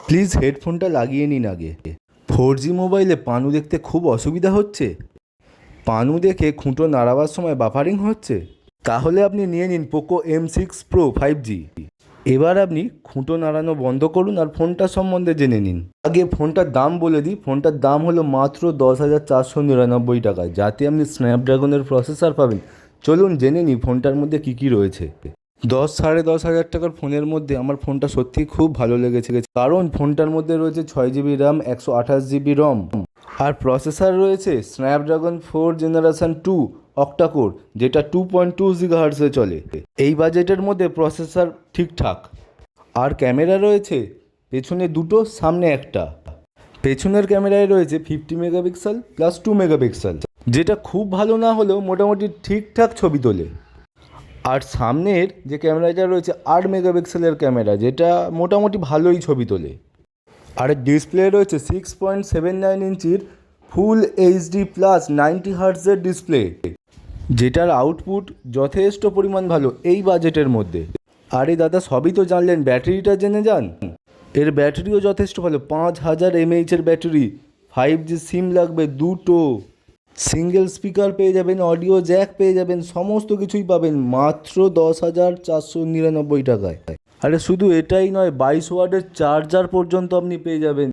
Please হেডফোনটা লাগিয়ে নিন আগে। 4G মোবাইলে পানু দেখতে খুব অসুবিধা হচ্ছে? পানু দেখে খুঁটো নাড়াবার সময় বাফারিং হচ্ছে? তাহলে আপনি নিয়ে নিন পোকো M6 Pro 5G। এবার আপনি খুঁটো নাড়ানো বন্ধ করুন আর ফোনটার সম্বন্ধে জেনে নিন। আগে ফোনটার দাম বলে দিই। ফোনটার দাম হলো মাত্র 10,499 টাকা, যাতে আপনি স্ন্যাপড্রাগনের প্রসেসর পাবেন। চলুন জেনে নিই ফোনটার মধ্যে কী কী রয়েছে। 10-10.5 হাজার টাকার ফোনের মধ্যে আমার ফোনটা সত্যিই খুব ভালো লেগেছে, কারণ ফোনটার মধ্যে রয়েছে 6GB র্যাম, 128GB রম, আর প্রসেসর রয়েছে স্ন্যাপড্রাগন 4 জেনারেশন 2 অক্টাকোর, যেটা 2.2 GHz চলে। এই বাজেটের মধ্যে প্রসেসর ঠিকঠাক। আর ক্যামেরা রয়েছে পেছনে দুটো, সামনে একটা। পেছনের ক্যামেরায় রয়েছে 50 মেগাপিক্সেল প্লাস 2 মেগাপিক্সেল, যেটা খুব ভালো না হলেও মোটামুটি ঠিকঠাক ছবি তোলে। আর সামনের যে ক্যামেরাটা রয়েছে 8 মেগাপিক্সেলের ক্যামেরা, যেটা মোটামুটি ভালোই ছবি তোলে। আর ডিসপ্লে রয়েছে 6.79 ইঞ্চির ফুল এইচডি প্লাস 90 হার্টজের ডিসপ্লে, যেটার আউটপুট যথেষ্ট পরিমাণ ভালো এই বাজেটের মধ্যে। আরে দাদা, সবই তো জানলেন, ব্যাটারিটা জেনে যান। এর ব্যাটারিও যথেষ্ট ভালো, 5000 mAh ব্যাটারি। 5G সিম লাগবে দুটো, সিঙ্গেল স্পিকার পেয়ে যাবেন, অডিও জ্যাক পেয়ে যাবেন, সমস্ত কিছুই পাবেন মাত্র 10,499 টাকায়। আরে শুধু এটাই নয়, 22 ওয়াটের চার্জার পর্যন্ত আপনি পেয়ে যাবেন।